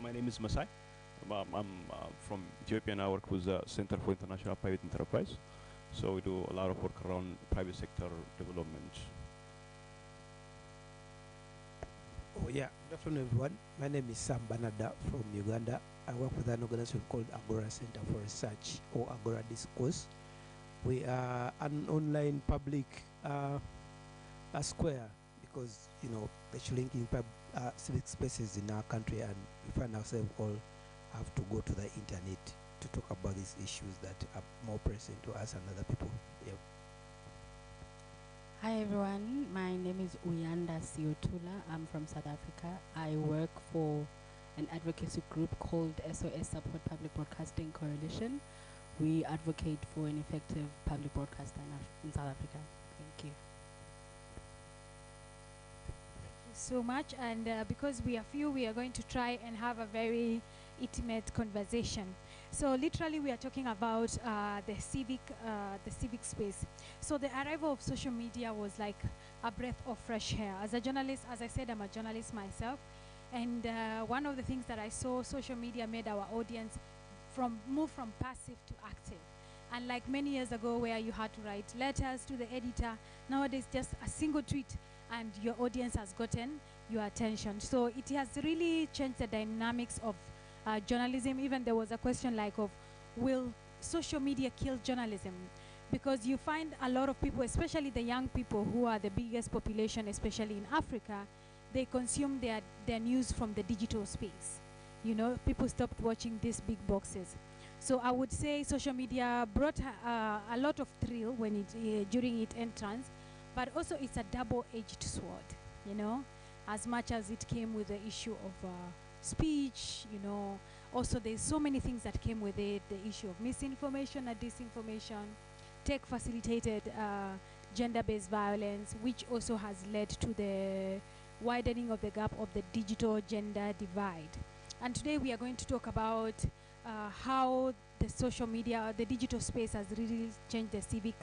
My name is Masai. I'm from Ethiopia and I work with the Center for International Private Enterprise. So we do a lot of work around private sector development. Oh yeah, good afternoon everyone. My name is Sam Banada from Uganda. I work with an organization called Agora Center for Research or Agora Discourse. We are an online public a square because, you know, the linking civic spaces in our country, and we find ourselves all have to go to the internet to talk about these issues that are more pressing to us and other people. Yep. Hi everyone, my name is Uyanda Siotula. I'm from South Africa. I work for an advocacy group called SOS Support Public Broadcasting Coalition. We advocate for an effective public broadcaster in South Africa. Thank you. Thank you so much, and because we are few, we are going to try and have a very intimate conversation. So literally we are talking about the civic space. So the arrival of social media was like a breath of fresh air. As a journalist, as I said, I'm a journalist myself, and one of the things that I saw, social media made our audience move from passive to active. And like many years ago where you had to write letters to the editor, nowadays just a single tweet and your audience has gotten your attention. So it has really changed the dynamics of journalism. Even there was a question like of, will social media kill journalism? Because you find a lot of people, especially the young people who are the biggest population, especially in Africa, they consume their news from the digital space. You know, people stopped watching these big boxes. So I would say social media brought a lot of thrill when during its entrance, but also it's a double-edged sword, you know, as much as it came with the issue of speech, you know. Also there's so many things that came with it, the issue of misinformation and disinformation, tech-facilitated gender-based violence, which also has led to the widening of the gap of the digital gender divide. And today we are going to talk about how the social media, the digital space has really changed the civic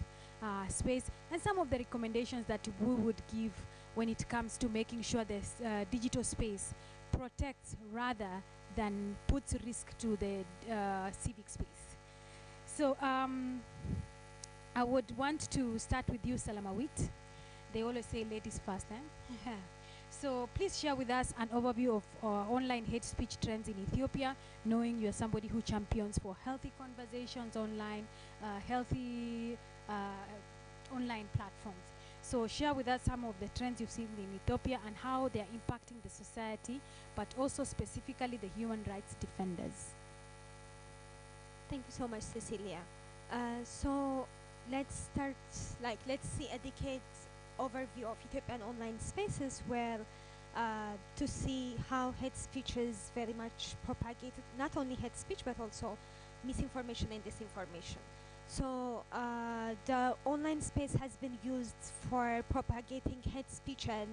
space, and some of the recommendations that we would give when it comes to making sure this digital space protects rather than puts risk to the civic space. So I would want to start with you, Salamawit. They always say ladies first, eh? So please share with us an overview of online hate speech trends in Ethiopia, knowing you're somebody who champions for healthy conversations online, healthy online platforms. So share with us some of the trends you've seen in Ethiopia and how they're impacting the society, but also specifically the human rights defenders. Thank you so much, Cecilia. So let's start, let's see a decade overview of Ethiopian online spaces, where to see how hate speech is very much propagated, not only hate speech but also misinformation and disinformation. So the online space has been used for propagating hate speech and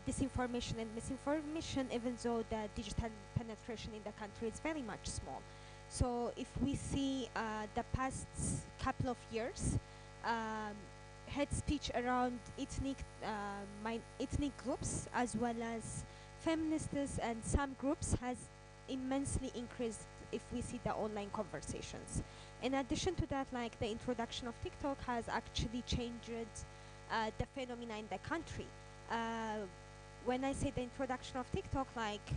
disinformation and misinformation, even though the digital penetration in the country is very much small. So if we see the past couple of years, hate speech around ethnic groups as well as feminists and some groups has immensely increased if we see the online conversations. In addition to that, like the introduction of TikTok has actually changed the phenomena in the country. When I say the introduction of TikTok, like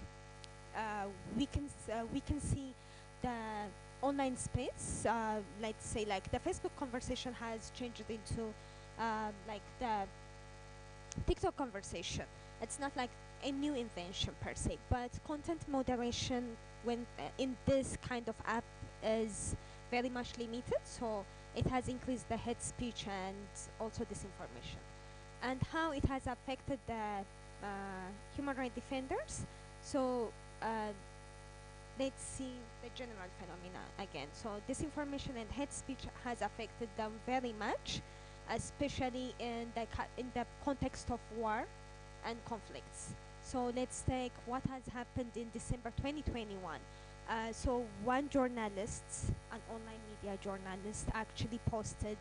we can see the online space, let's say like the Facebook conversation has changed into like the TikTok conversation. It's not like a new invention per se, but content moderation when in this kind of app is very much limited, so it has increased the hate speech and also disinformation. And how it has affected the human rights defenders. So let's see the general phenomena again. So disinformation and hate speech has affected them very much, especially in the context of war and conflicts. So let's take what has happened in December 2021. So one journalist, an online media journalist, actually posted,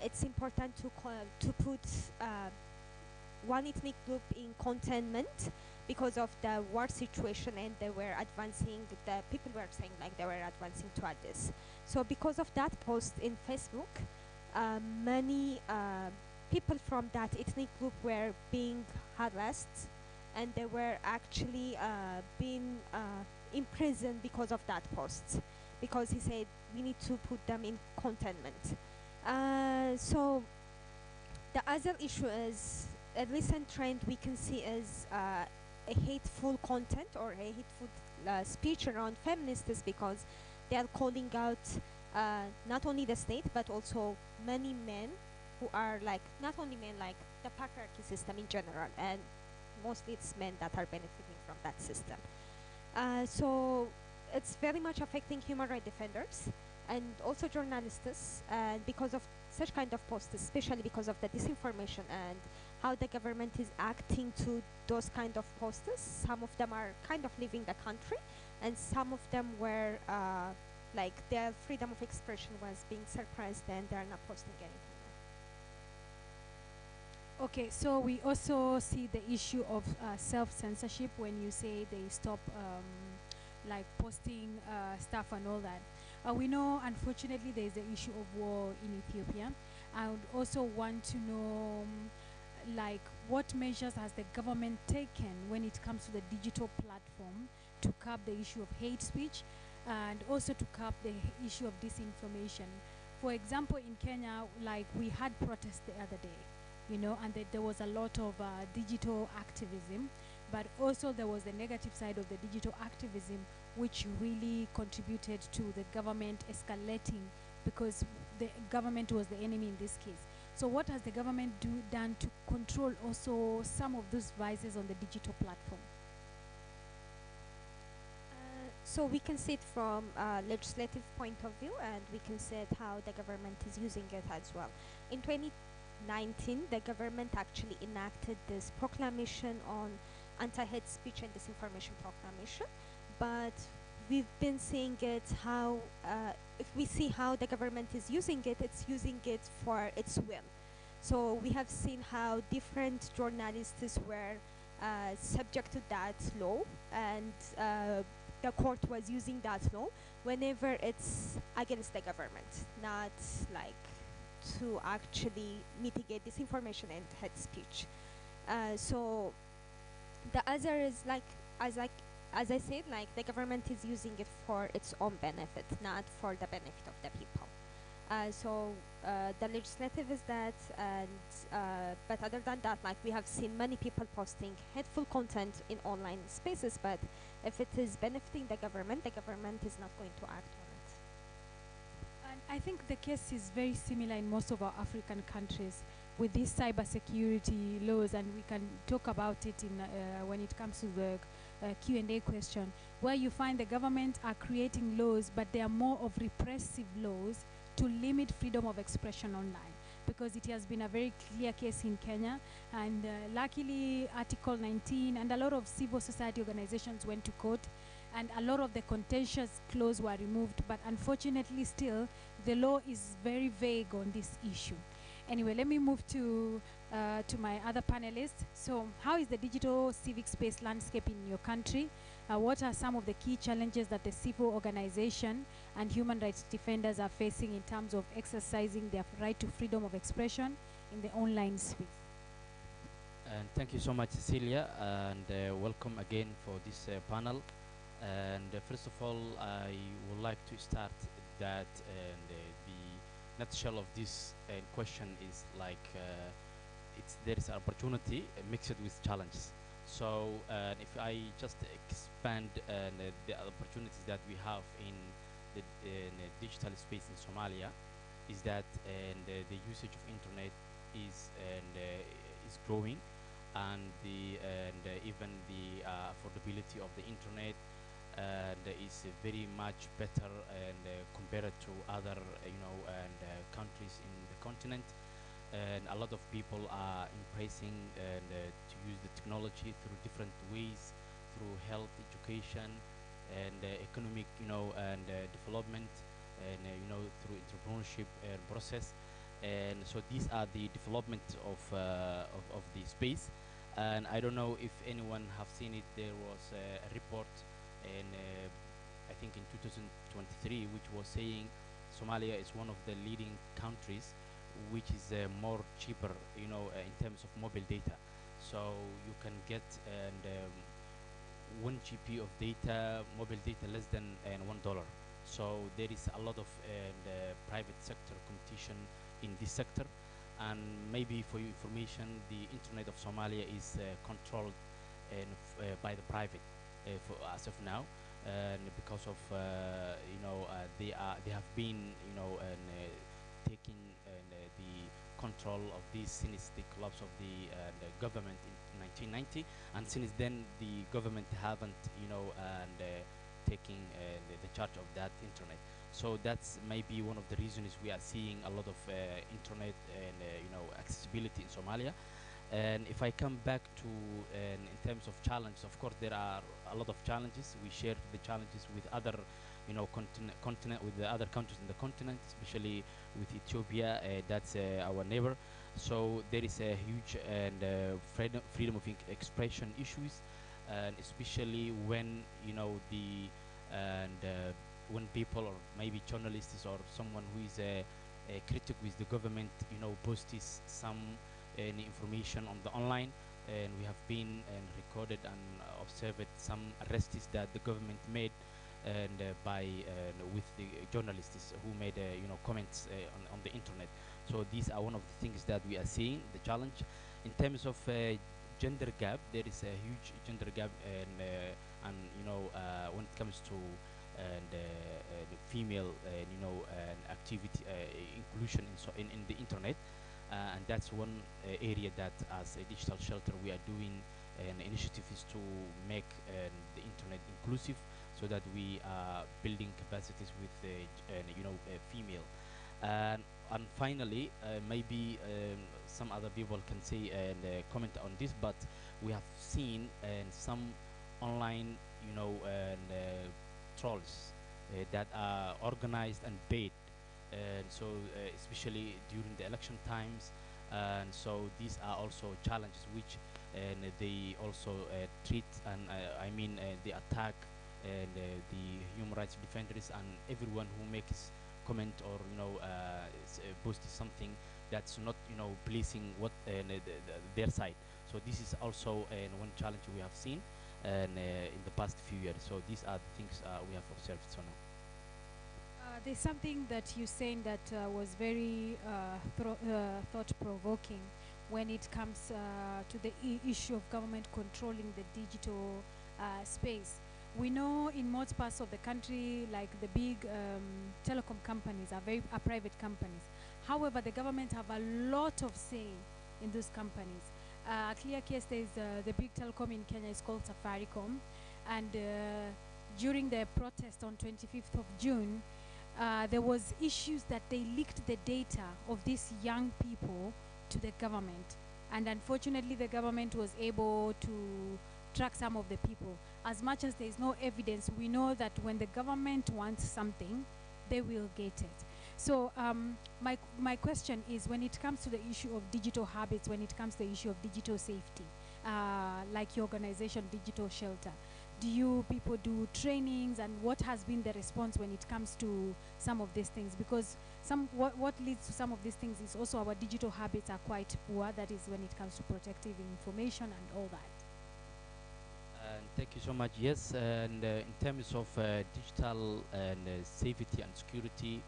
it's important to put one ethnic group in containment because of the war situation, and they were advancing, the people were saying like they were advancing toward this. So because of that post in Facebook, many people from that ethnic group were being harassed, and they were actually being imprisoned because of that post, because he said we need to put them in containment. So the other issue is a recent trend we can see is a hateful content or a hateful speech around feminists, because they are calling out not only the state but also many men who are like, not only men, like the patriarchy system in general, and mostly it's men that are benefiting from that system. So it's very much affecting human rights defenders and also journalists, and because of such kind of posts, especially because of the disinformation and how the government is acting to those kind of posts. Some of them are kind of leaving the country, and some of them were like their freedom of expression was being suppressed, and they are not posting anything. Okay, so we also see the issue of self-censorship when you say they stop like posting stuff and all that. We know, unfortunately, there is the issue of war in Ethiopia. I would also want to know like what measures has the government taken when it comes to the digital platform to curb the issue of hate speech and also to curb the issue of disinformation. For example, in Kenya, like we had protests the other day, you know, and there was a lot of digital activism, but also there was the negative side of the digital activism, which really contributed to the government escalating, because the government was the enemy in this case. So what has the government done to control also some of those vices on the digital platform? So we can see it from a legislative point of view, and we can see it how the government is using it as well. In 2019, the government actually enacted this proclamation on anti-hate speech and disinformation proclamation, but we've been seeing it how, if we see how the government is using it, it's using it for its will. So we have seen how different journalists were subject to that law, and the court was using that law whenever it's against the government, not like to actually mitigate disinformation and hate speech. So the other is like, as I said, like the government is using it for its own benefit, not for the benefit of the people. So the legislative is that, and but other than that, like we have seen many people posting hateful content in online spaces, but if it is benefiting the government is not going to act on it. And I think the case is very similar in most of our African countries with these cybersecurity laws, and we can talk about it in when it comes to the Q&A question, where you find the government are creating laws, but they are more of repressive laws to limit freedom of expression online, because it has been a very clear case in Kenya, and luckily Article 19 and a lot of civil society organizations went to court, and a lot of the contentious clause were removed, but unfortunately still the law is very vague on this issue. Anyway, let me move to my other panelists. So how is the digital civic space landscape in your country? What are some of the key challenges that the civil organization and human rights defenders are facing in terms of exercising their right to freedom of expression in the online space? And thank you so much, Cecilia, and welcome again for this panel. And first of all, I would like to start that the nutshell of this question is like there is an opportunity mixed with challenges. So if I just expand the opportunities that we have in the digital space in Somalia, is that the usage of internet is growing, and even the affordability of the internet is very much better and compared to other countries in the continent. And a lot of people are embracing to use the technology through different ways, through health, education, and economic, and development, and through entrepreneurship process. And so these are the development of the space. And I don't know if anyone have seen it. There was a report in I think in 2023 which was saying Somalia is one of the leading countries which is more cheaper, in terms of mobile data. So you can get and 1 GB of data, mobile data less than $1. So there is a lot of private sector competition in this sector. And maybe for your information, the internet of Somalia is controlled by the private for as of now, and because of they have been taking the control of these since the collapse of the government in 1990, and since then the government haven't taking the charge of that internet. So that's maybe one of the reasons we are seeing a lot of internet and accessibility in Somalia. And if I come back to in terms of challenges, of course there are a lot of challenges. We share the challenges with other continent with the other countries in the continent, especially with Ethiopia. That's our neighbor. So there is a huge and freedom of expression issues, and especially when the and when people or maybe journalists or someone who is a critic with the government posts some information on the online, and we have been and recorded and observed some arrests that the government made and by with the journalists who made comments on the internet. So these are one of the things that we are seeing the challenge in terms of gender gap. There is a huge gender gap, and when it comes to the female and activity inclusion in the internet, and that's one area that as a digital shelter we are doing an initiative is to make the internet inclusive, so that we are building capacities with female. And finally, maybe some other people can say and comment on this, but we have seen some online and trolls that are organized and paid, and so especially during the election times. And so these are also challenges which and they also treat, and they attack and the human rights defenders and everyone who makes comment or post something that's not pleasing what their side. So this is also one challenge we have seen and in the past few years. So these are the things we have observed so now. There's something that you're saying that was very thought-provoking when it comes to the issue of government controlling the digital space. We know in most parts of the country, like the big telecom companies are private companies. However, the government have a lot of say in those companies. A clear case, there's the big telecom in Kenya is called Safaricom, and during the protest on 25th of June, there was issues that they leaked the data of these young people to the government, and unfortunately the government was able to track some of the people. As much as there is no evidence, we know that when the government wants something, they will get it. So my question is, when it comes to the issue of digital habits, when it comes to the issue of digital safety, like your organization Digital Shelter, do you people do trainings, and what has been the response when it comes to some of these things? Because what leads to some of these things is also our digital habits are quite poor. That is when it comes to protective information and all that. And thank you so much. Yes, and in terms of digital and safety and security,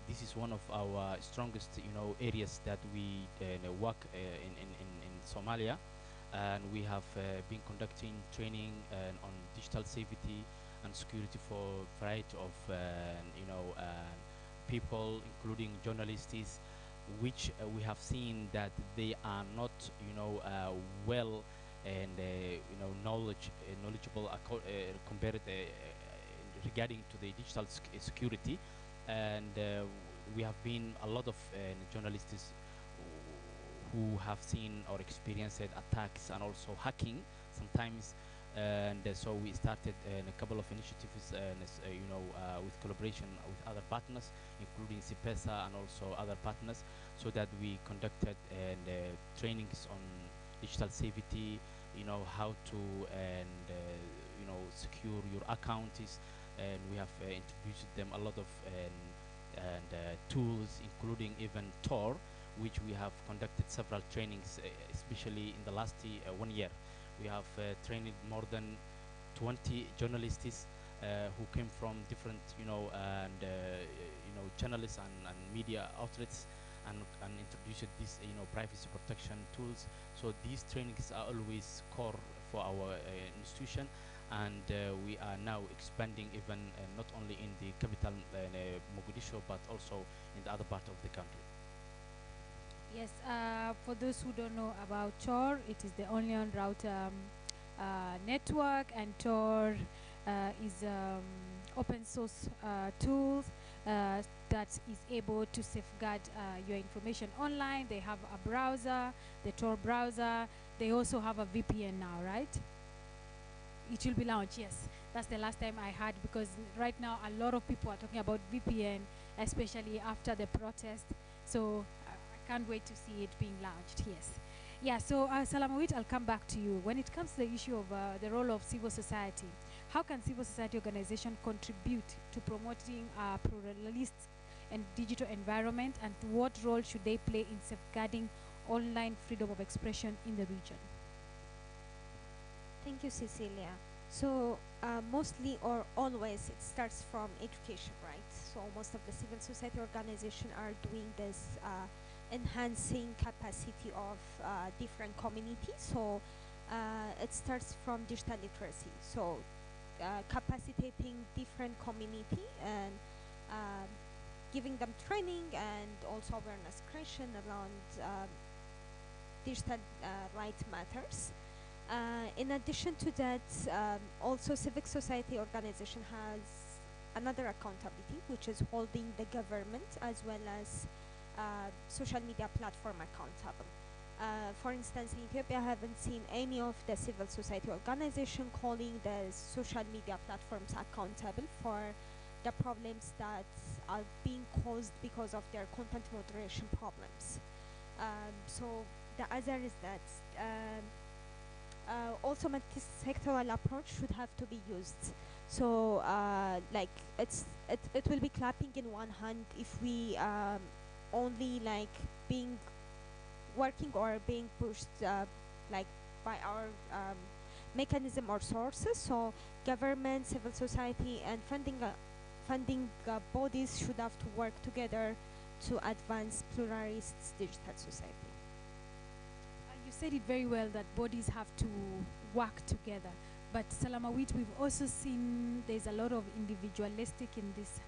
this is one of our strongest areas that we work in Somalia. And we have been conducting training on digital safety and security for a variety of people, including journalists, which we have seen that they are not well and knowledgeable compared regarding to the digital security. And we have been a lot of journalists who have seen or experienced attacks and also hacking sometimes. And so we started a couple of initiatives with collaboration with other partners, including CIPESA and also other partners, so that we conducted trainings on digital safety how to and secure your account is, and we have introduced them a lot of tools, including even Tor, which we have conducted several trainings, especially in the last 1 year. We have trained more than 20 journalists who came from different, journalists and media outlets, and introduced these, privacy protection tools. So these trainings are always core for our institution, and we are now expanding even not only in the capital Mogadishu, but also in the other part of the country. Yes, for those who don't know about Tor, it is the Onion Router network, and Tor is open source tools that is able to safeguard your information online. They have a browser, the Tor browser. They also have a VPN now, right? It will be launched, yes. That's the last time I heard, because right now a lot of people are talking about VPN, especially after the protest. So I can't wait to see it being launched, yes. Yeah, so Salamawit, I'll come back to you. When it comes to the issue of the role of civil society, how can civil society organization contribute to promoting a pluralist and digital environment, and what role should they play in safeguarding online freedom of expression in the region? Thank you, Cecilia. So mostly or always it starts from education, right? So most of the civil society organizations are doing this enhancing capacity of different communities. So it starts from digital literacy. So capacitating different community and giving them training and also awareness creation around digital rights matters. In addition to that, also civic society organization has another accountability, which is holding the government as well as social media platform accountable. For instance, in Ethiopia, I haven't seen any of the civil society organization calling the social media platforms accountable for the problems that are being caused because of their content moderation problems. So the other is that also multi-sectoral approach should have to be used. So like it will be clapping in one hand if we only like being working or being pushed like by our mechanism or sources. So government, civil society, and funding bodies should have to work together to advance pluralist digital society. You said it very well that bodies have to work together. But Salamawit, we've also seen there's a lot of individualistic in this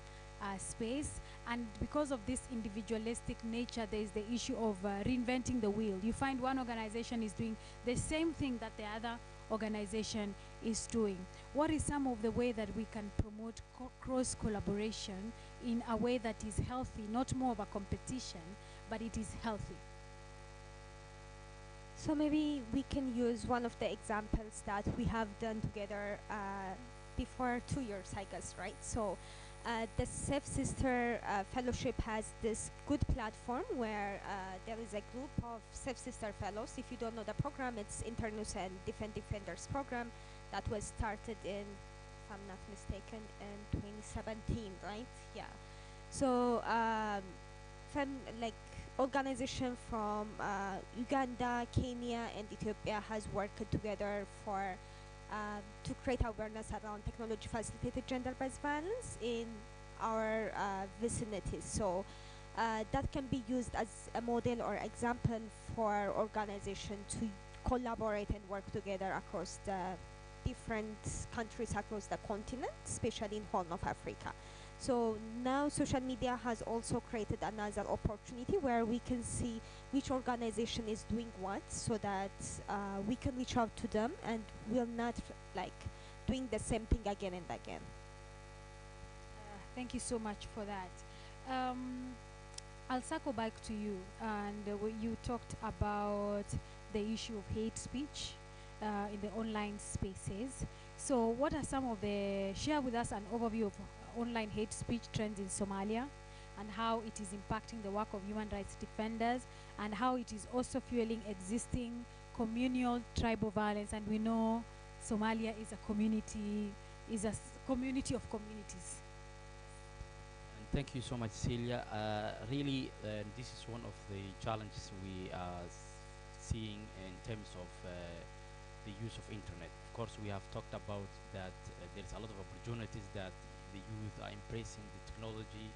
space, and because of this individualistic nature, there's the issue of reinventing the wheel. You find one organization is doing the same thing that the other organization is doing. What is some of the way that we can promote cross collaboration in a way that is healthy, not more of a competition, but it is healthy? So maybe we can use one of the examples that we have done together before 2 years, I guess, right? So the Safe Sister Fellowship has this good platform where there is a group of Safe Sister Fellows. If you don't know the program, it's Internus and Defenders program that was started in, if I'm not mistaken, in 2017, right? Yeah. So like organization from Uganda, Kenya, and Ethiopia has worked together for to create awareness around technology-facilitated gender-based violence in our vicinities. So that can be used as a model or example for organization to collaborate and work together across the different countries across the continent, especially in Horn of Africa. So now social media has also created another opportunity where we can see which organization is doing what, so that we can reach out to them and we're not like doing the same thing again and again. Thank you so much for that. I'll circle back to you, and you talked about the issue of hate speech in the online spaces. So what are some of the, share with us an overview of online hate speech trends in Somalia, and how it is impacting the work of human rights defenders, and how it is also fueling existing communal tribal violence, and we know Somalia is a community, community of communities. And thank you so much, Celia. Really, this is one of the challenges we are seeing in terms of the use of internet. Of course, we have talked about that there is a lot of opportunities that the youth are embracing the technology,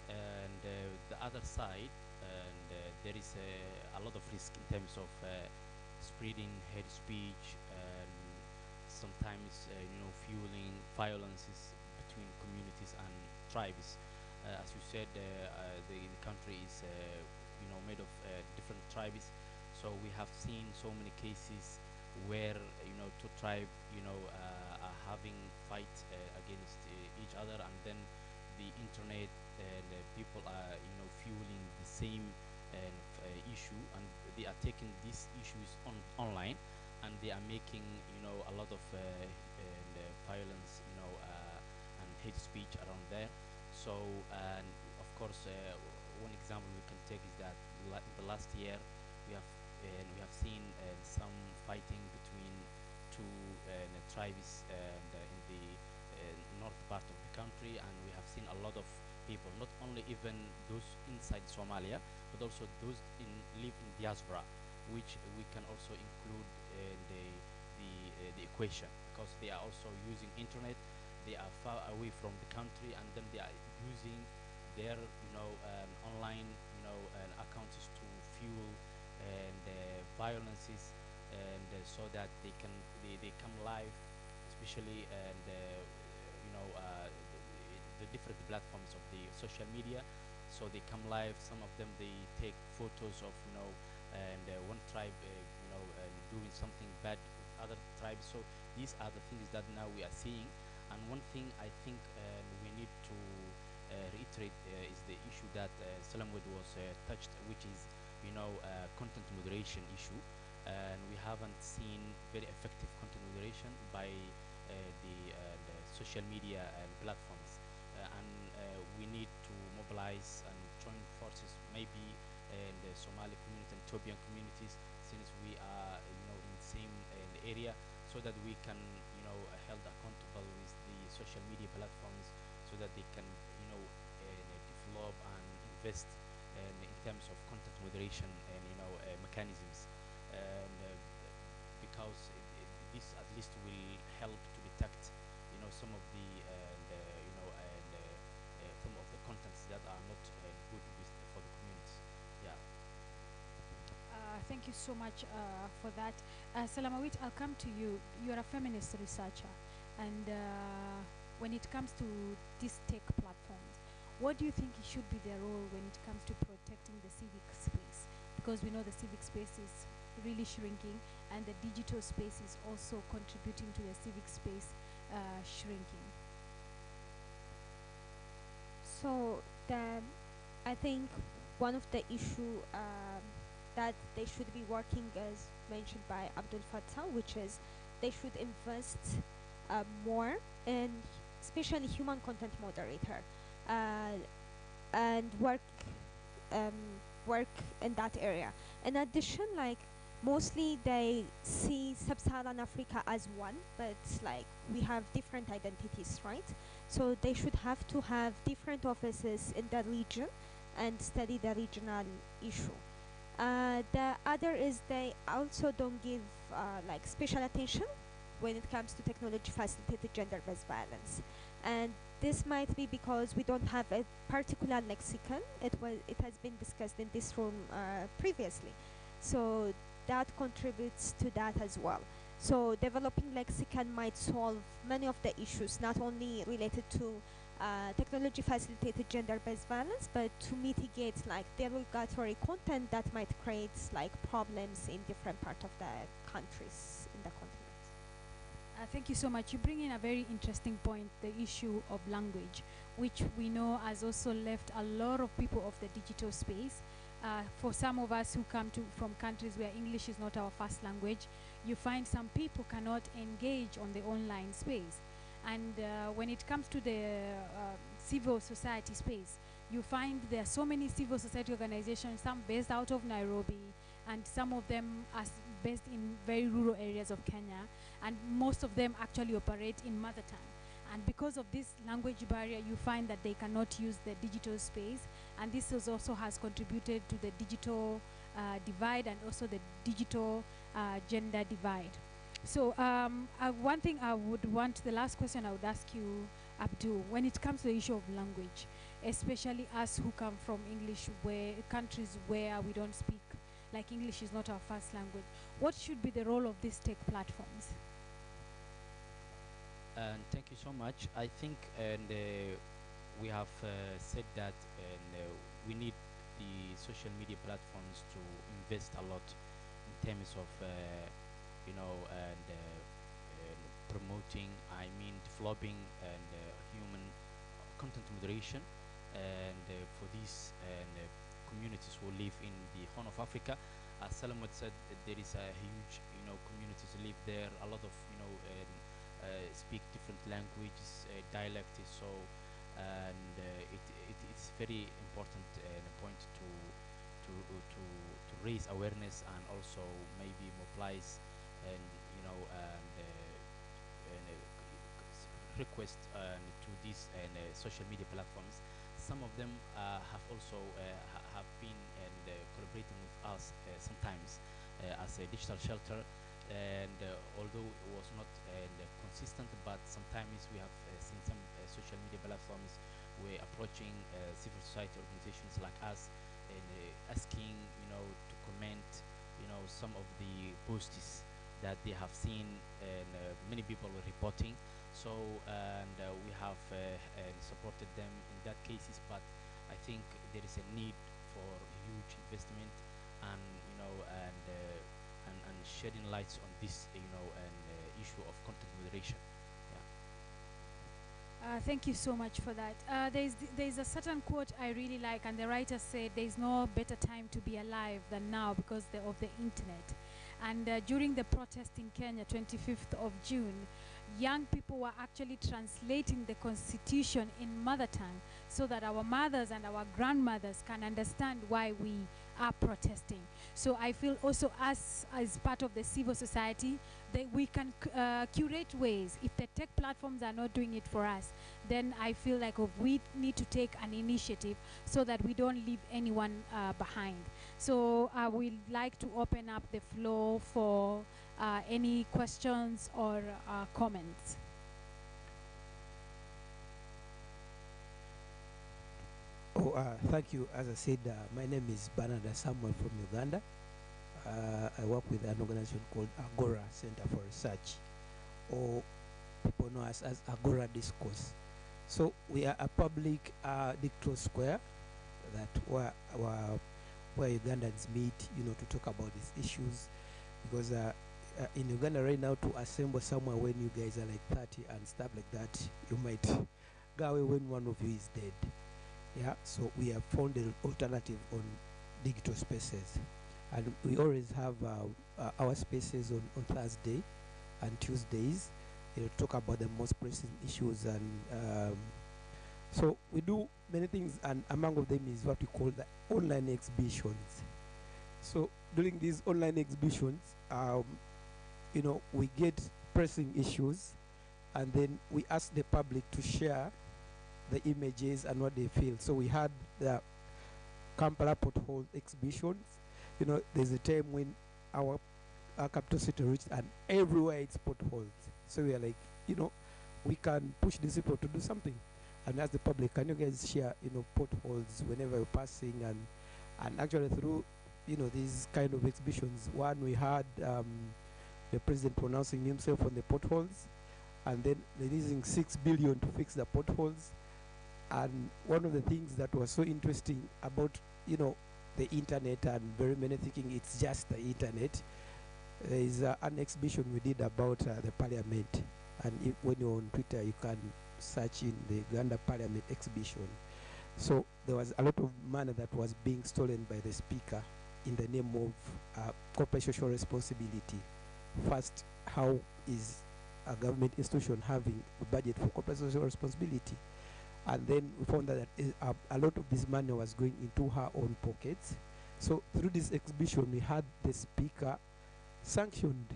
and the other side, and there is a lot of risk in terms of spreading hate speech and sometimes fueling violences between communities and tribes. As you said, the country is made of different tribes, so we have seen so many cases where two tribe are having fight against each other, and then the internet and people are fueling the same issue, and they are taking these issues online, and they are making a lot of violence and hate speech around there. So, and of course, one example we can take is that in the last year we have seen some fighting between two tribes in the north part of the country, and we have seen a lot of people, not only even those inside Somalia, but also those live in diaspora, which we can also include in the equation, because they are also using internet. They are far away from the country, and then they are using their online accounts to fuel and violences, and so that they come live, especially, and the different platforms of the social media. So they come live. Some of them, they take photos of and one tribe doing something bad with other tribes. So these are the things that now we are seeing. And one thing I think we need to reiterate is the issue that Salamwed was touched, which is content moderation issue. And we haven't seen very effective content moderation by the social media platforms, and we need to mobilize and join forces, maybe in the Somali community and Ethiopian communities, since we are in the same area, so that we can held accountable with the social media platforms, so that they can develop and invest in terms of content moderation and mechanisms, and because this at least will help to detect some of the some of the contents that are not good for the communities. Yeah. Thank you so much for that. Salamawit, I'll come to you. You're a feminist researcher, and when it comes to these tech platforms, what do you think should be their role when it comes to protecting the civic space? Because we know the civic space is really shrinking, and the digital space is also contributing to the civic space shrinking. So I think one of the issue that they should be working, as mentioned by Abdul Fattah, which is they should invest more in especially human content moderator, and work in that area. In addition, like mostly they see sub-Saharan Africa as one, but like we have different identities, right? So they should have to have different offices in the region and study the regional issue. The other is they also don't give like special attention when it comes to technology facilitated gender-based violence, and this might be because we don't have a particular lexicon. It has been discussed in this room previously, so that contributes to that as well. So developing lexicon might solve many of the issues, not only related to technology facilitated gender-based violence, but to mitigate like derogatory content that might create like problems in different parts of the countries in the continent. Thank you so much. You bring in a very interesting point, the issue of language, which we know has also left a lot of people of the digital space. For some of us who come from countries where English is not our first language, you find some people cannot engage on the online space. And when it comes to the civil society space, you find there are so many civil society organizations, some based out of Nairobi, and some of them are based in very rural areas of Kenya, and most of them actually operate in mother tongue. And because of this language barrier, you find that they cannot use the digital space, and this also has contributed to the digital divide and also the digital gender divide. So one thing I would want, the last question I would ask you, Abdul, when it comes to the issue of language, especially us who come from English where countries where we don't speak, like English is not our first language, what should be the role of these tech platforms? And thank you so much. I think, and we have said that, and we need the social media platforms to invest a lot in terms of, promoting, I mean, developing and human content moderation, and for these and communities who live in the Horn of Africa. As Salamat said, there is a huge, communities live there. A lot of, speak different languages, dialect is so, and it's very important point to raise awareness and also maybe mobilize and request to these social media platforms. Some of them have also have been and collaborating with us sometimes as a digital shelter, and although it was not consistent, but sometimes we have seen some social media platforms were approaching civil society organizations like us and asking to comment some of the posts that they have seen, and many people were reporting. So and we have supported them in that cases, but I think there is a need for huge investment and and shedding lights on this issue of content moderation. Thank you so much for that. There's a certain quote I really like, and the writer said, "There's no better time to be alive than now because of the internet." And during the protest in Kenya, 25th of June, young people were actually translating the constitution in mother tongue so that our mothers and our grandmothers can understand why we are protesting. So I feel also us as part of the civil society that we can curate ways. If the tech platforms are not doing it for us, then I feel like we need to take an initiative so that we don't leave anyone behind. So I would like to open up the floor for any questions or comments. Thank you. As I said, my name is Bernard Samuel from Uganda. I work with an organization called Agora Center for Research, or people know us as Agora Discourse. So we are a public digital square that where Ugandans meet, to talk about these issues. Because in Uganda right now, to assemble somewhere when you guys are like 30 and stuff like that, you might go away when one of you is dead. Yeah, so we have found an alternative on digital spaces, and we always have our spaces on Thursday and Tuesdays, to talk about the most pressing issues, and so we do many things, and among of them is what we call the online exhibitions. So during these online exhibitions, we get pressing issues, and then we ask the public to share the images and what they feel. So we had the Kampala pothole exhibitions. There's a time when our capital city reached, and everywhere it's potholes. So we are like, we can push these people to do something. And ask the public, can you guys share, potholes whenever you're passing? And actually through, these kind of exhibitions, one, we had the president pronouncing himself on the potholes, and then releasing 6 billion to fix the potholes. And one of the things that was so interesting about, the internet, and very many thinking it's just the internet, is an exhibition we did about the parliament. And when you're on Twitter, you can search in the Uganda Parliament exhibition. So there was a lot of money that was being stolen by the speaker in the name of corporate social responsibility. First, how is a government institution having a budget for corporate social responsibility? And then we found that a lot of this money was going into her own pockets. So through this exhibition, we had the speaker sanctioned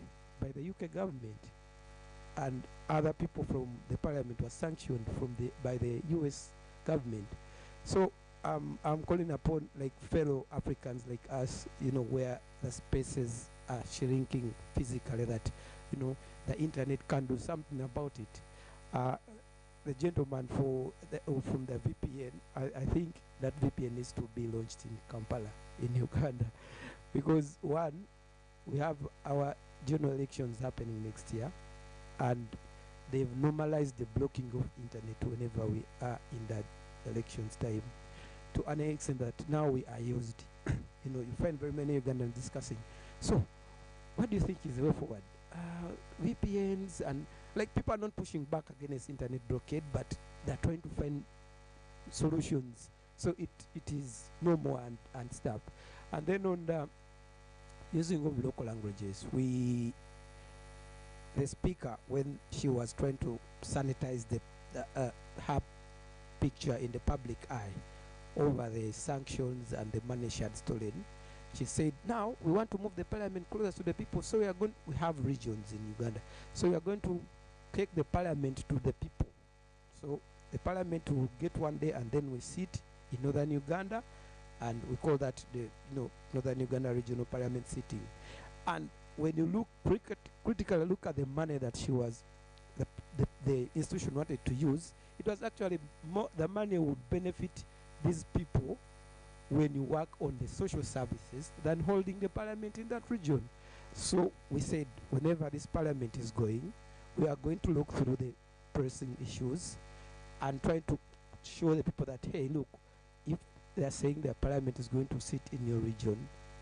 by the UK government, and other people from the parliament were sanctioned from by the US government. So I'm calling upon like fellow Africans like us, where the spaces are shrinking physically, that the internet can do something about it. The gentleman from the VPN, I think that VPN needs to be launched in Kampala, in Uganda, because one, we have our general elections happening next year, and they've normalized the blocking of internet whenever we are in that elections time, to an extent that now we are used. You find very many Ugandans discussing. So, what do you think is the way forward? VPNs, and like, people are not pushing back against internet blockade, but they're trying to find solutions so it is no more and stuff. And then on the using of local languages, the speaker, when she was trying to sanitize her picture in the public eye over the sanctions and the money she had stolen, she said, now we want to move the parliament closer to the people, so we have regions in Uganda, so we are going to take the parliament to the people. So the parliament will get one day, and then we sit in northern Uganda, and we call that the Northern Uganda Regional Parliament sitting. And when you look critically look at the money that the institution wanted to use, it was actually more, the money would benefit these people when you work on the social services than holding the parliament in that region. So we said, whenever this parliament is going, we are going to look through the pressing issues and try to show the people that, hey, look, if they are saying their parliament is going to sit in your region,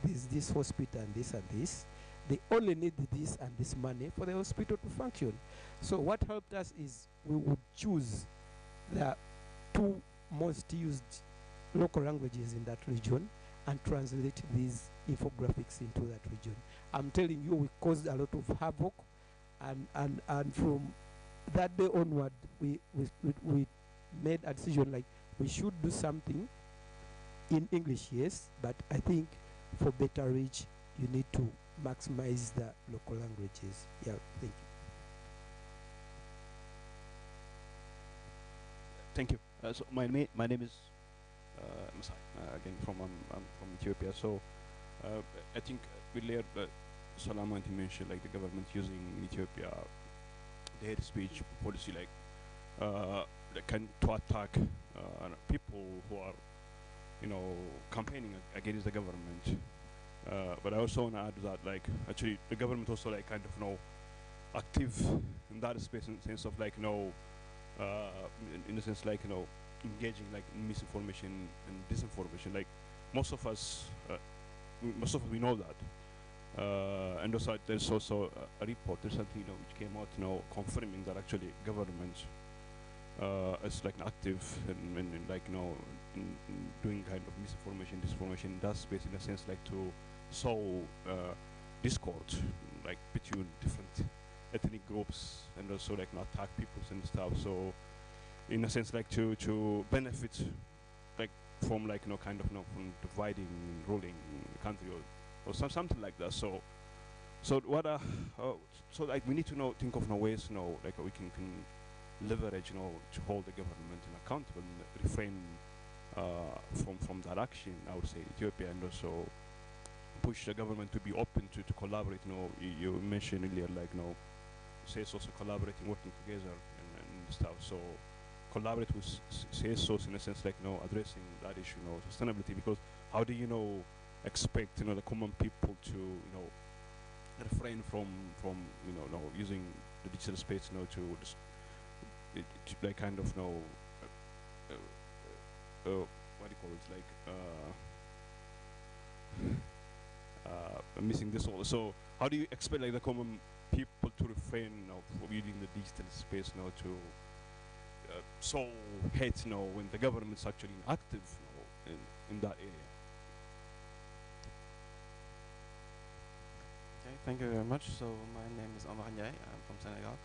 there's this hospital and this, they only need this and this money for the hospital to function. So what helped us is we would choose the two most used local languages in that region and translate these infographics into that region. I'm telling you, we caused a lot of havoc, and from that day onward, we made a decision, like, we should do something in English, yes, but I think for better reach, you need to maximize the local languages. Yeah, thank you. Thank you. So my name is Masai. Again, I'm from Ethiopia. So I think earlier Salaman mentioned, like, the government using in Ethiopia the hate speech policy, like that can to attack people who are campaigning against the government. But I also want to add that, like, actually the government also, like, kind of active in that space, in the sense of, like, in the sense, like, engaging, like, in misinformation and disinformation. Like, most of us we know that. And also there's also a report recently, which came out, confirming that actually government is, like, active in like, in doing kind of misinformation, disinformation in that space, in a sense, like, to sow discord, like, between different ethnic groups, and also, like, attack people and stuff. So in a sense, like, to benefit, like, from, like, kind of, from dividing, ruling the country, or something like that. So what so, like, we need to think of ways, like, we can leverage, to hold the government accountable and refrain from that action, I would say, Ethiopia, and also push the government to be open to collaborate. You mentioned earlier, like, CSOs also collaborating, working together, and stuff. So collaborate with CSOs in a sense, like, addressing that issue, sustainability, because how do you expect the common people to refrain from using the digital space to just like, kind of what do you call it, like I'm missing this all. So how do you expect, like, the common people to refrain from using the digital space to sow hate when the government is actually active in that area? Okay, thank you very much. So my name is Omar Ndiaye. I'm from Senegal.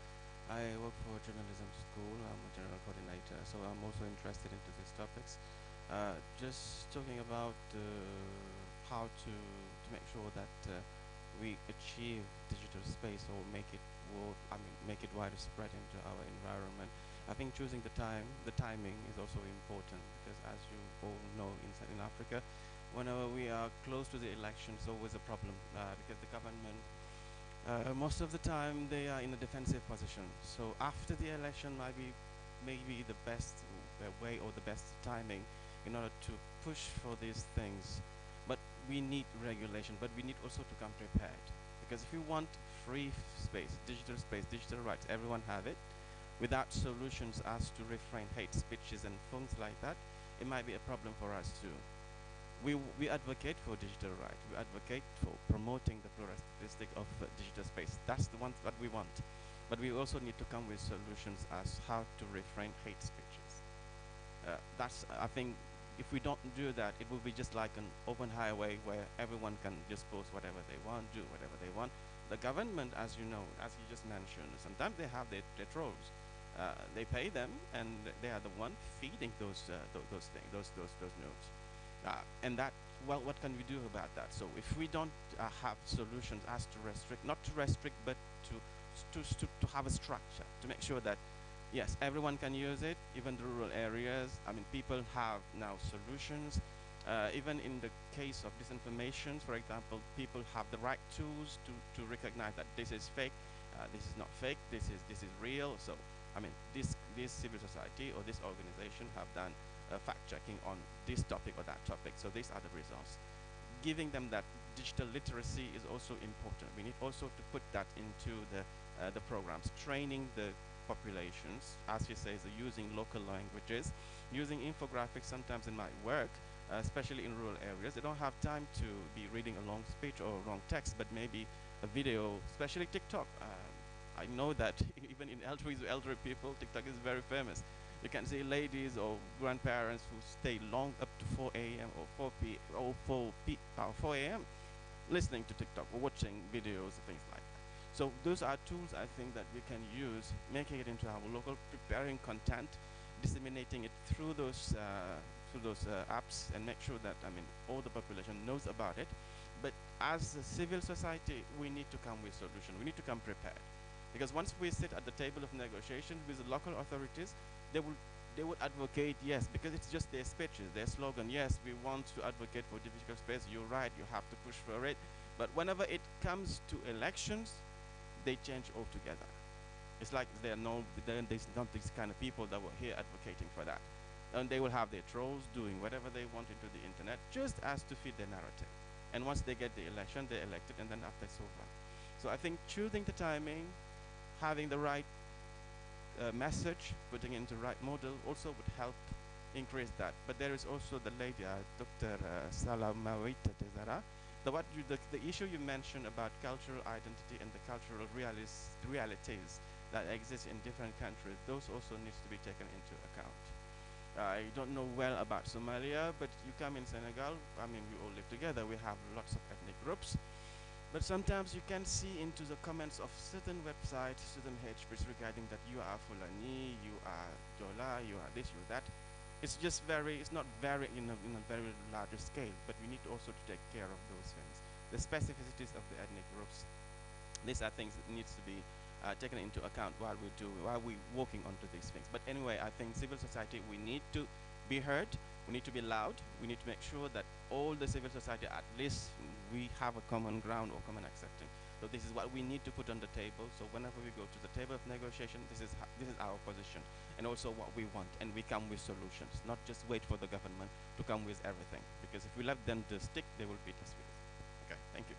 I work for journalism school. I'm a general coordinator, so I'm also interested into these topics. Just talking about how to make sure that we achieve digital space or make it make it widespread into our environment. I think choosing the timing is also important because, as you all know, in Africa, whenever we are close to the election, it's always a problem because the government, most of the time, they are in a defensive position. So after the election, maybe the best way or the best timing in order to push for these things. But we need regulation, but we need also to come prepared. Because if you want free space, digital rights, everyone have it, without solutions as to refrain hate speeches and things like that, it might be a problem for us too. We advocate for digital rights. We advocate for promoting the pluralistic of digital space. That's the one that we want. But we also need to come with solutions as how to refrain hate speeches. I think, if we don't do that, it will be just like an open highway where everyone can just post whatever they want, do whatever they want. The government, as you know, as you just mentioned, sometimes they have their trolls. They pay them, and they are the one feeding those news. And that, well, what can we do about that? So if we don't have solutions as to restrict, not to restrict, but to have a structure to make sure that yes, everyone can use it, even the rural areas. I mean, people have now solutions. Even in the case of disinformation, for example, people have the right tools to recognize that this is fake, this is not fake, this is real. So, I mean, this civil society or this organization have done fact checking on this topic or that topic. So these are the results. Giving them that digital literacy is also important. We need also to put that into the programs, training the populations, as she says, using local languages, using infographics. Sometimes it might work, especially in rural areas. They don't have time to be reading a long speech or a long text, but maybe a video, especially TikTok. I know that even in elderly people, TikTok is very famous. You can see ladies or grandparents who stay long up to 4 a.m. or 4 a.m. listening to TikTok or watching videos and things like that. So those are tools I think that we can use, making it into our local, preparing content, disseminating it through those apps, and make sure that all the population knows about it. But as a civil society, we need to come with solution. We need to come prepared, because once we sit at the table of negotiation with the local authorities, they will advocate, yes, because it's just their speeches, their slogan. Yes, we want to advocate for digital space. You're right. You have to push for it. But whenever it comes to elections, they change altogether. It's like there's not these kind of people that were here advocating for that. And they will have their trolls doing whatever they want into the internet just as to feed their narrative. And once they get the election, they're elected, and then after it's over. So I think choosing the timing, having the right message, putting into the right model also would help increase that. But there is also the lady, Dr. Salamawita Tezara. The issue you mentioned about cultural identity and the cultural realities that exist in different countries, those also needs to be taken into account. I don't know well about Somalia, but you come in Senegal, we all live together, we have lots of ethnic groups. But sometimes you can see into the comments of certain websites, certain HPs regarding that you are Fulani, you are Jola, you are this, you are that. It's not very in a very larger scale, but we need also to take care of those things. The specificities of the ethnic groups. These are things that needs to be taken into account while we're working onto these things. But anyway, I think civil society, we need to be heard, we need to be loud, we need to make sure that all the civil society, at least we have a common ground or common acceptance. So this is what we need to put on the table. So whenever we go to the table of negotiation, this is our position, and also what we want, and we come with solutions, not just wait for the government to come with everything. Because if we let them to stick, they will beat us with it. Okay, thank you.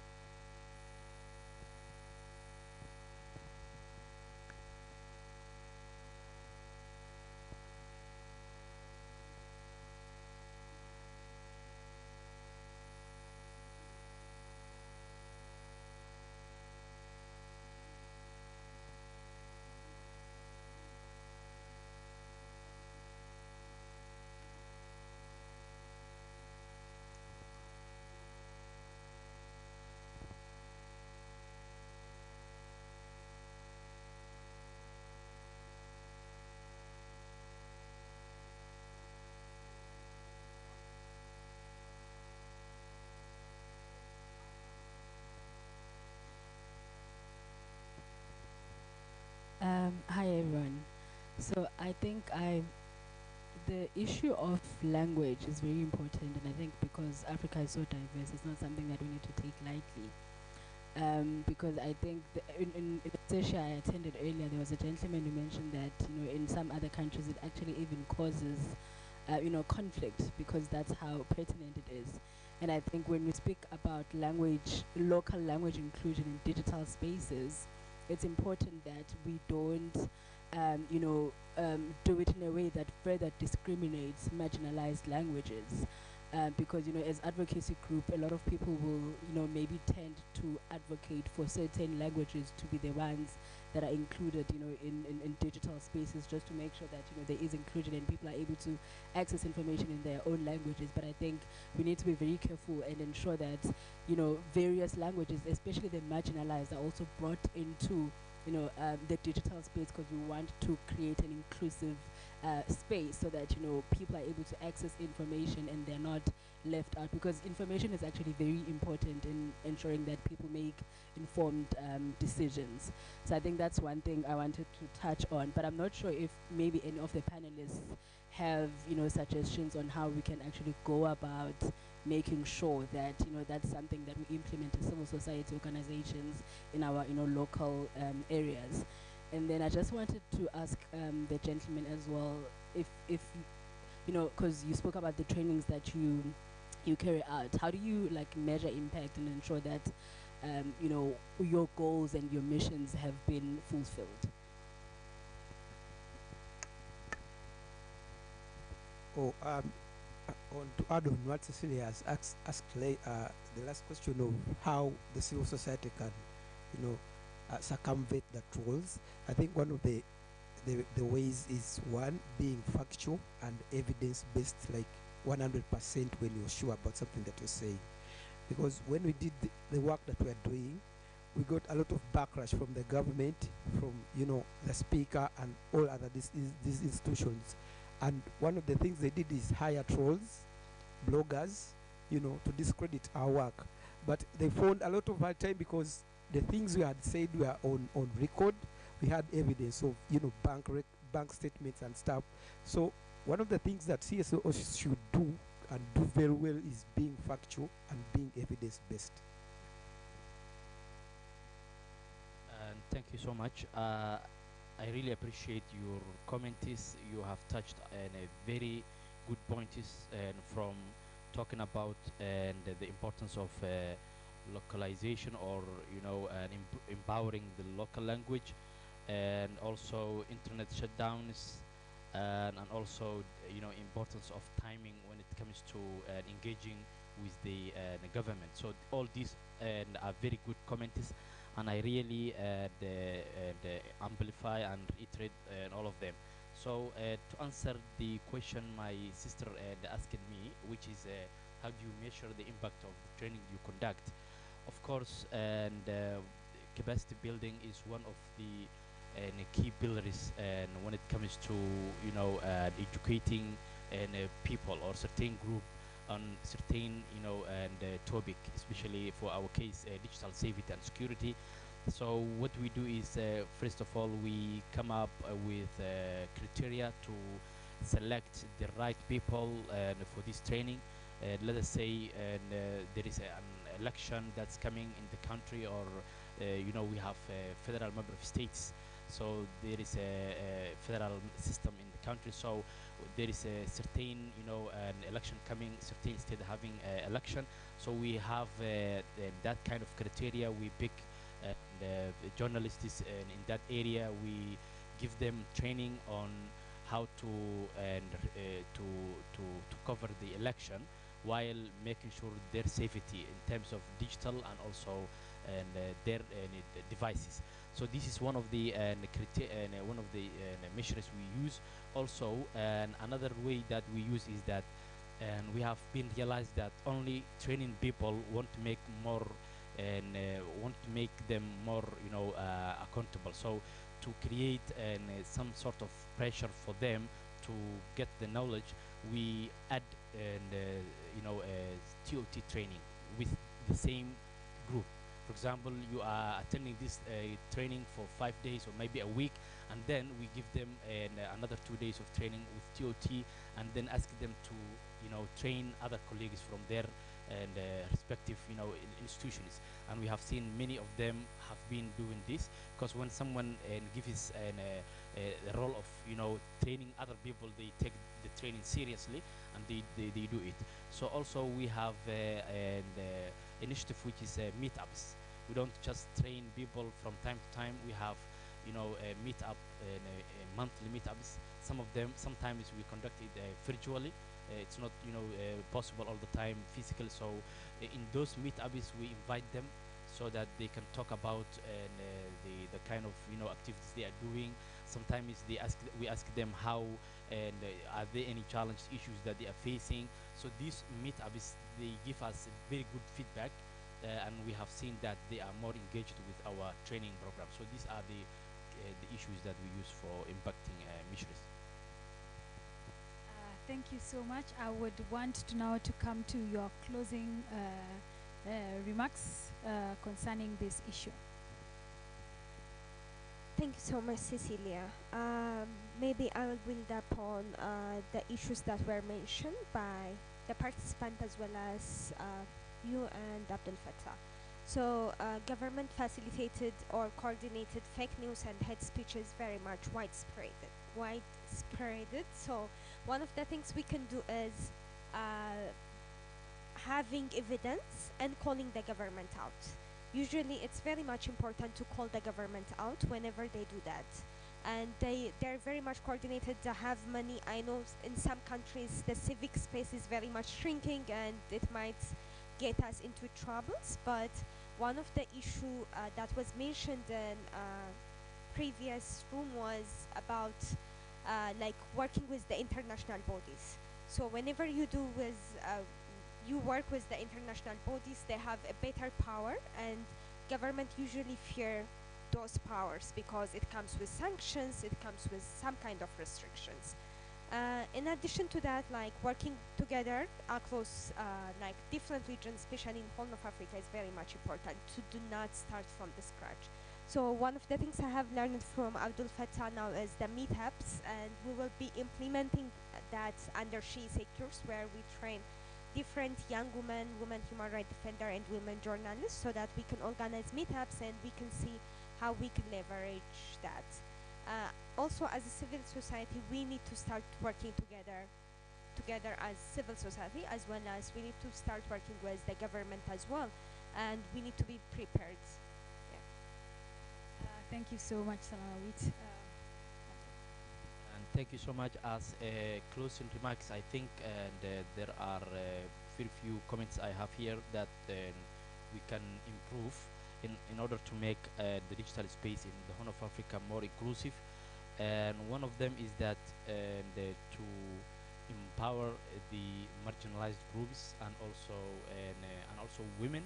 So I think the issue of language is very important, and I think because Africa is so diverse, it's not something that we need to take lightly. Because I think in the session I attended earlier, there was a gentleman who mentioned that in some other countries it actually even causes conflict because that's how pertinent it is. And I think when we speak about language, local language inclusion in digital spaces, it's important that we don't do it in a way that further discriminates marginalized languages. Because as advocacy group, a lot of people will maybe tend to advocate for certain languages to be the ones that are included in digital spaces, just to make sure that there is inclusion and people are able to access information in their own languages. But I think we need to be very careful and ensure that various languages, especially the marginalized, are also brought into the digital space, because we want to create an inclusive space so that people are able to access information and they're not left out, because information is actually very important in ensuring that people make informed decisions. So I think that's one thing I wanted to touch on, but I'm not sure if maybe any of the panelists have suggestions on how we can actually go about making sure that that's something that we implement as civil society organizations in our local areas. And then I just wanted to ask the gentleman as well, if because you spoke about the trainings that you carry out, how do you measure impact and ensure that your goals and your missions have been fulfilled? On to add on what Cecilia has asked the last question of how the civil society can, circumvent the trolls. I think one of the ways is, one, being factual and evidence based, like 100% when you're sure about something that you're saying. Because when we did the work that we're doing, we got a lot of backlash from the government, from the speaker and all other these institutions. And one of the things they did is hire trolls, bloggers, to discredit our work. But they found a lot of hard time because the things we had said were on record. We had evidence of bank statements and stuff. So one of the things that CSOs should do and do very well is being factual and being evidence based. And thank you so much. I really appreciate your comments. You have touched on a very good points, and from talking about and the importance of localization, or and empowering the local language, and also internet shutdowns, and also importance of timing when it comes to engaging with the government. So all these are very good comments, and I really amplify and reiterate all of them. So to answer the question my sister asked me, which is how do you measure the impact of the training you conduct? Of course, and capacity building is one of the key pillars, and when it comes to educating people or certain group on certain topic, especially for our case, digital safety and security. So what we do is, first of all, we come up with criteria to select the right people for this training. Let us say there is an election that's coming in the country, or we have a federal member of states, so there is a federal system in the country. So there is a certain an election coming, certain state having election. So we have that kind of criteria. We pick the journalists in that area. We give them training on how to to cover the election, while making sure their safety in terms of digital and also their devices. So this is one of the one of the measures we use. Also, and another way that we use is that, and we have been realized that only training people won't make more and want to make them more accountable. So to create some sort of pressure for them to get the knowledge, we add TOT training with the same group. For example, you are attending this training for 5 days or maybe a week, and then we give them another 2 days of training with TOT, and then ask them to train other colleagues from their and respective institutions. And we have seen many of them have been doing this, because when someone gives a role of training other people, they take the training seriously, and they do it. So also we have an initiative which is meetups. We don't just train people from time to time. We have a meetup and monthly meetups. Some of them sometimes we conduct it virtually. It's not possible all the time physically. So in those meetups we invite them so that they can talk about the kind of activities they are doing. Sometimes we ask them how and are there any challenge issues that they are facing. So these meetups, they give us very good feedback, and we have seen that they are more engaged with our training program. So these are the issues that we use for impacting missions. Thank you so much. I would want to now to come to your closing remarks concerning this issue. Thank you so much, Cecilia. Maybe I will build upon the issues that were mentioned by the participant as well as you and Abdul Fattah. So government facilitated or coordinated fake news and hate speech is very much widespread. So one of the things we can do is having evidence and calling the government out. Usually it's very much important to call the government out whenever they do that. And they're very much coordinated. They have money. I know in some countries the civic space is very much shrinking, and it might get us into troubles. But one of the issue that was mentioned in previous room was about like working with the international bodies. So whenever you do with you work with the international bodies, they have a better power, and government usually fear those powers because it comes with sanctions, it comes with some kind of restrictions. In addition to that, like working together across like different regions, especially in Horn of Africa, is very much important to do not start from the scratch. So one of the things I have learned from Abdul Fattah now is the meetups, and we will be implementing that under She Secures, where we train different young women human rights defender, and women journalists, so that we can organize meetups and we can see how we can leverage that. Also, as a civil society, we need to start working together as civil society, as well as we need to start working with the government as well, and we need to be prepared. Thank you so much, Salamawit. And thank you so much. As closing remarks, I think there are very few comments I have here that we can improve in order to make the digital space in the Horn of Africa more inclusive. And one of them is that to empower the marginalized groups, and also women.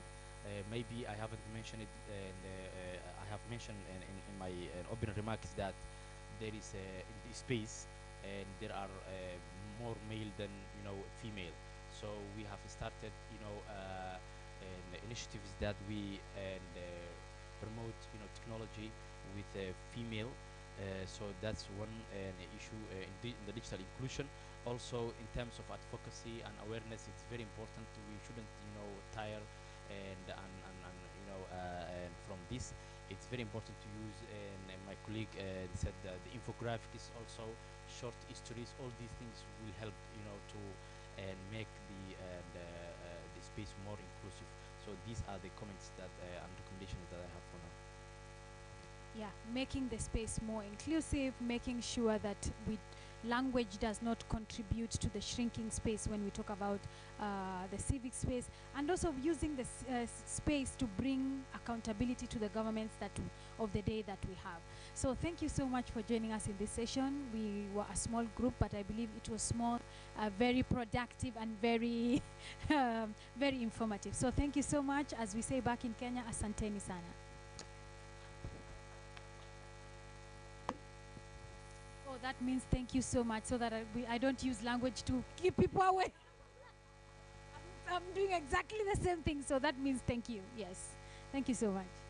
Maybe I haven't mentioned it, and I have mentioned in my opening remarks that there is in this space, and there are more male than female. So we have started initiatives that we promote technology with female. So that's one issue in the digital inclusion. Also, in terms of advocacy and awareness, it's very important. We shouldn't tire and from this. It's very important to use, and my colleague said that the infographics, also short histories, all these things will help to make the space more inclusive. So these are the comments that and recommendations that I have for now. Yeah, making the space more inclusive, making sure that language does not contribute to the shrinking space when we talk about the civic space, and also using the space to bring accountability to the governments of the day that we have. So thank you so much for joining us in this session. We were a small group, but I believe it was small, very productive, and very, very informative. So thank you so much. As we say back in Kenya, asanteni sana. Oh, that means thank you so much, so that I don't use language to keep people away. I'm doing exactly the same thing, so that means thank you. Yes. Thank you so much.